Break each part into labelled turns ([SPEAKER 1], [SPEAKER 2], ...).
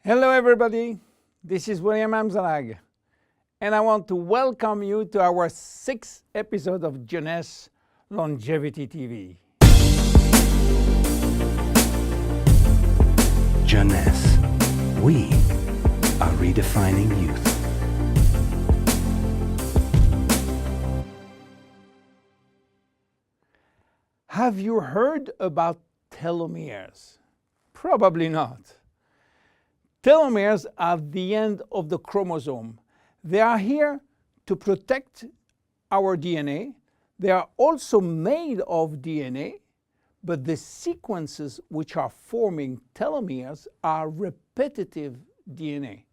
[SPEAKER 1] Hello everybody, this is William Amzalag, and I want to welcome you to our 6th episode of Jeunesse Longevity TV.
[SPEAKER 2] Jeunesse, we are redefining youth.
[SPEAKER 1] Have you heard about telomeres? Probably not. Telomeres are the end of the chromosome. They are here to protect our DNA. They are also made of DNA, but the sequences which are forming telomeres are repetitive DNA,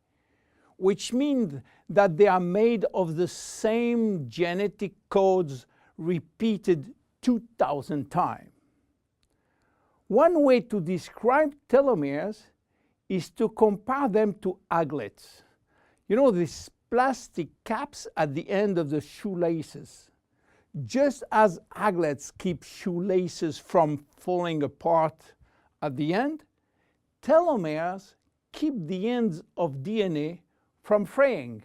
[SPEAKER 1] which means that they are made of the same genetic codes repeated 2,000 times. One way to describe telomeres is to compare them to aglets. You know, these plastic caps at the end of the shoelaces. Just as aglets keep shoelaces from falling apart at the end, telomeres keep the ends of DNA from fraying.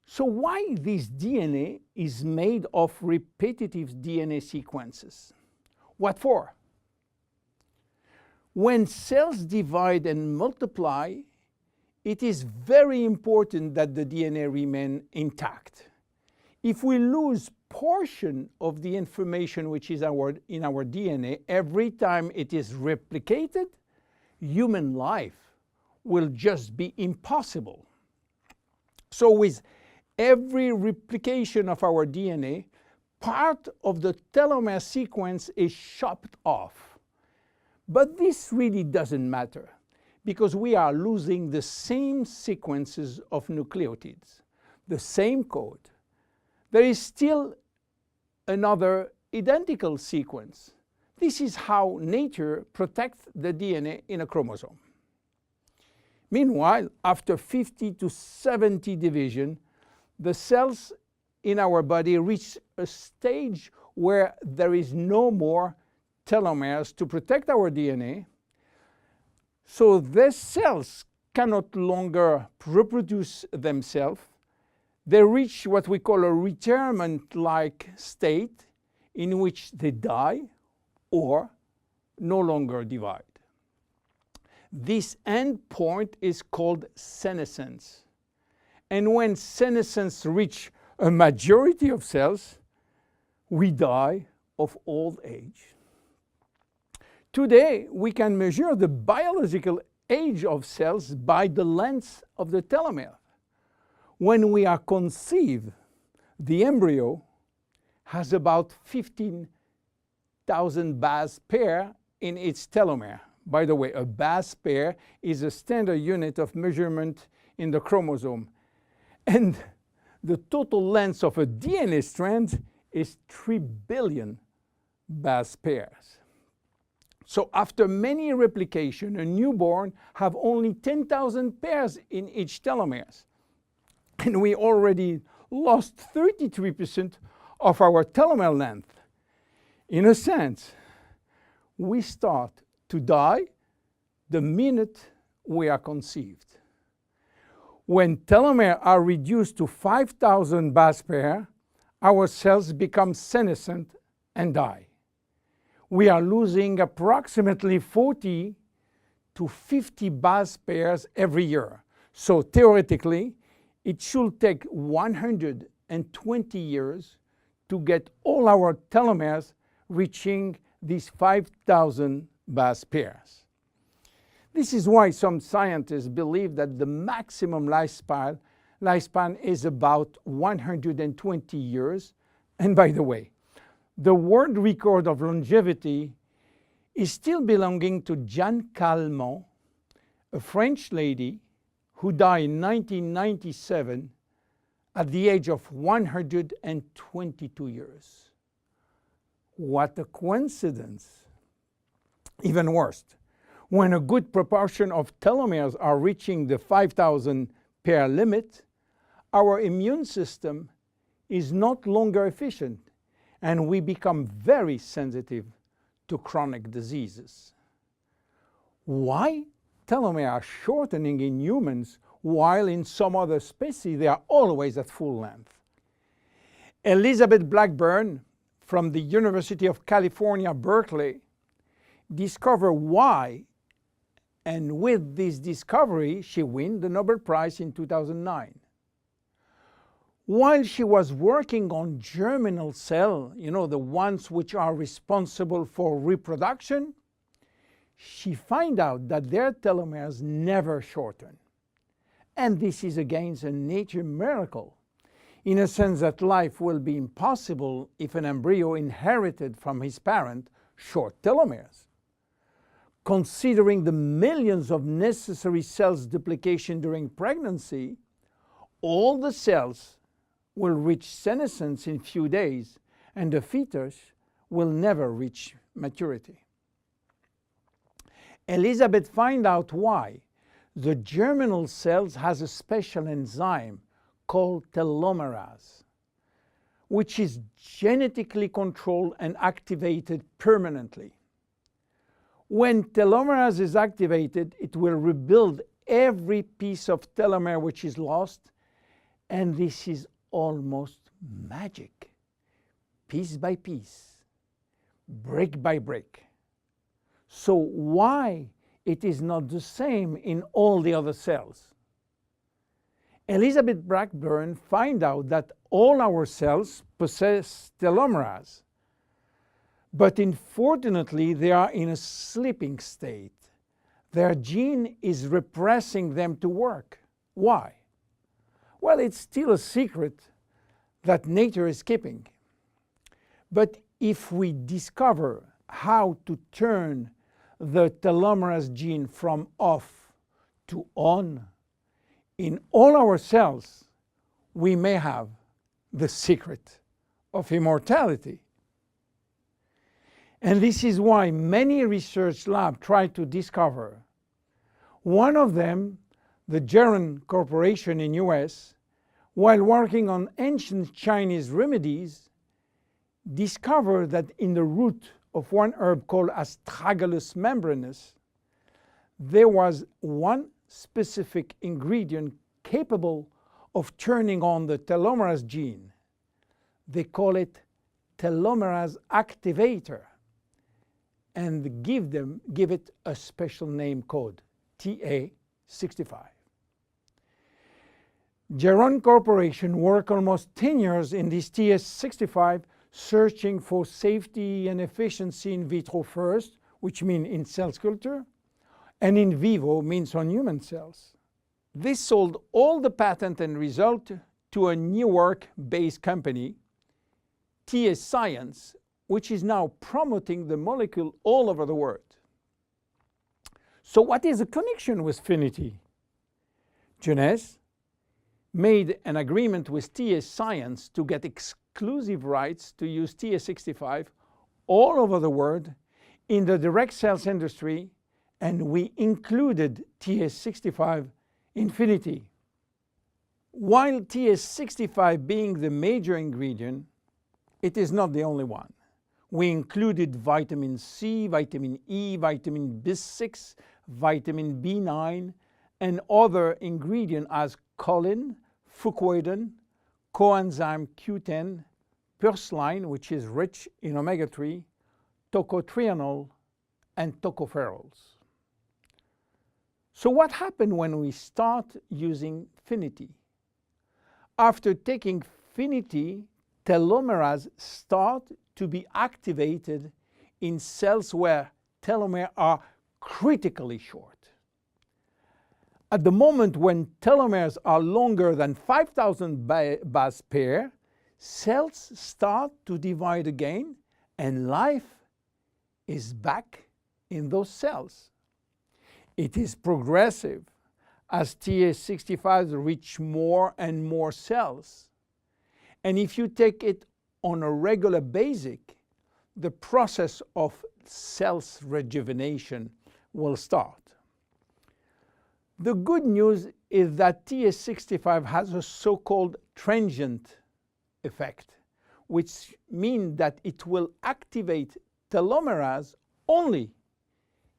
[SPEAKER 1] So why this DNA is made of repetitive DNA sequences? What for? When cells divide and multiply, it is very important that the DNA remain intact. If we lose portion of the information which is in our DNA every time it is replicated, human life will just be impossible. So with every replication of our DNA, part of the telomere sequence is chopped off. But this really doesn't matter, because we are losing the same sequences of nucleotides, the same code. There is still another identical sequence. This is how nature protects the DNA in a chromosome. Meanwhile, after 50 to 70 division, the cells in our body reach a stage where there is no more telomeres to protect our DNA. So these cells cannot longer reproduce themselves. They reach what we call a retirement-like state in which they die or no longer divide. This end point is called senescence. And when senescence reaches a majority of cells, we die of old age. Today, we can measure the biological age of cells by the length of the telomere. When we are conceived, the embryo has about 15,000 base pair in its telomere. By the way, a base pair is a standard unit of measurement in the chromosome. And the total length of a DNA strand is 3 billion base pairs. So after many replication, a newborn have only 10,000 pairs in each telomeres. And we already lost 33% of our telomere length. In a sense, we start to die the minute we are conceived. When telomeres are reduced to 5,000 base pairs, our cells become senescent and die. We are losing approximately 40 to 50 base pairs every year. So theoretically, it should take 120 years to get all our telomeres reaching these 5,000 base pairs. This is why some scientists believe that the maximum lifespan is about 120 years. And by the way, the world record of longevity is still belonging to Jeanne Calment, a French lady who died in 1997 at the age of 122 years. What a coincidence! Even worse, when a good proportion of telomeres are reaching the 5,000 pair limit, our immune system is not longer efficient, and we become very sensitive to chronic diseases. Why telomeres are shortening in humans, while in some other species they are always at full length. Elizabeth Blackburn from the University of California, Berkeley, discovered why, and with this discovery she won the Nobel Prize in 2009. While she was working on germinal cells, the ones which are responsible for reproduction, she found out that their telomeres never shorten. And this is again a nature miracle, in a sense that life will be impossible if an embryo inherited from his parent short telomeres. Considering the millions of necessary cells duplication during pregnancy, all the cells will reach senescence in few days, and the fetus will never reach maturity. Elizabeth found out why. The germinal cells has a special enzyme called telomerase, which is genetically controlled and activated permanently. When telomerase is activated, it will rebuild every piece of telomere which is lost, and this is almost magic. Piece by piece, brick by brick. So why it is not the same in all the other cells? Elizabeth Blackburn found out that all our cells possess telomerase, but unfortunately they are in a sleeping state. Their gene is repressing them to work. Why? Well, it's still a secret that nature is keeping. But if we discover how to turn the telomerase gene from off to on in all our cells, we may have the secret of immortality. And this is why many research labs try to discover. One of them, the Geron Corporation in US, while working on ancient Chinese remedies, discovered that in the root of one herb called Astragalus membranus, there was one specific ingredient capable of turning on the telomerase gene. They call it telomerase activator, and give it a special name code, TA65. Geron Corporation worked almost 10 years in this TA65, searching for safety and efficiency in vitro first, which means in cell culture, and in vivo means on human cells. This sold all the patent and result to a Newark-based company, TA Science, which is now promoting the molecule all over the world. So what is the connection with Finiti? Jeunesse made an agreement with TA Science to get exclusive rights to use TA65 all over the world in the direct cells industry, and we included TA65 in Finiti. While TA65 being the major ingredient, it is not the only one. We included vitamin C, vitamin E, vitamin B6, vitamin B9, and other ingredients as choline, fucoidan, coenzyme Q10, purslane, which is rich in omega-3, tocotrienol, and tocopherols. So what happened when we start using Finiti? After taking Finiti, telomerase start to be activated in cells where telomeres are critically short. At the moment when telomeres are longer than 5,000 base pair, cells start to divide again, and life is back in those cells. It is progressive as TA65 reach more and more cells. And if you take it on a regular basis, the process of cells rejuvenation will start. The good news is that TA65 has a so-called transient effect, which means that it will activate telomerase only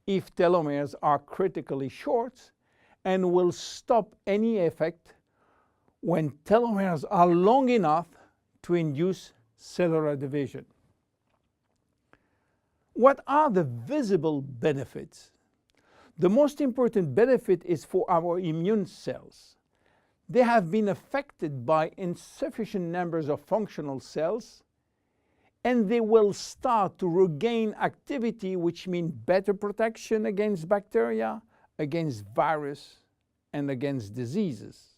[SPEAKER 1] if telomeres are critically short and will stop any effect when telomeres are long enough to induce cellular division. What are the visible benefits? The most important benefit is for our immune cells. They have been affected by insufficient numbers of functional cells, and they will start to regain activity, which means better protection against bacteria, against virus, and against diseases.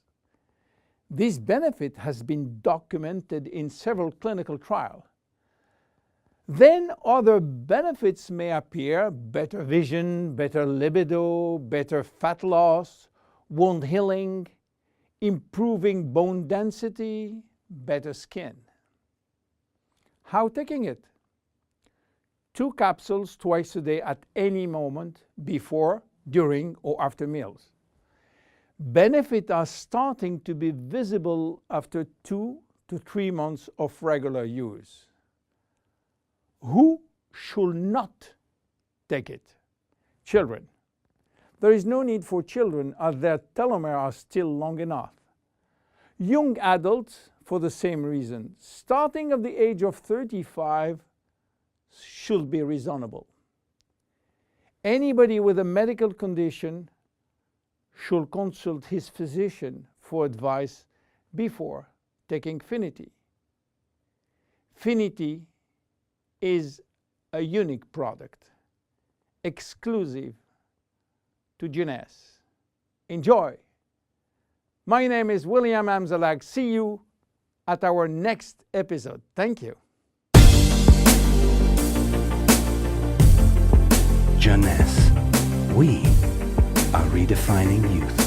[SPEAKER 1] This benefit has been documented in several clinical trials. Then other benefits may appear: better vision, better libido, better fat loss, wound healing, improving bone density, better skin. How taking it? 2 capsules twice a day at any moment before, during, or after meals. Benefits are starting to be visible after 2 to 3 months of regular use. Who should not take it? Children. There is no need for children as their telomeres are still long enough. Young adults, for the same reason, starting at the age of 35, should be reasonable. Anybody with a medical condition should consult his physician for advice before taking Finiti. Finiti is a unique product, exclusive to Jeunesse. Enjoy! My name is William Amzalag. See you at our next episode. Thank you.
[SPEAKER 2] Jeunesse. We are redefining youth.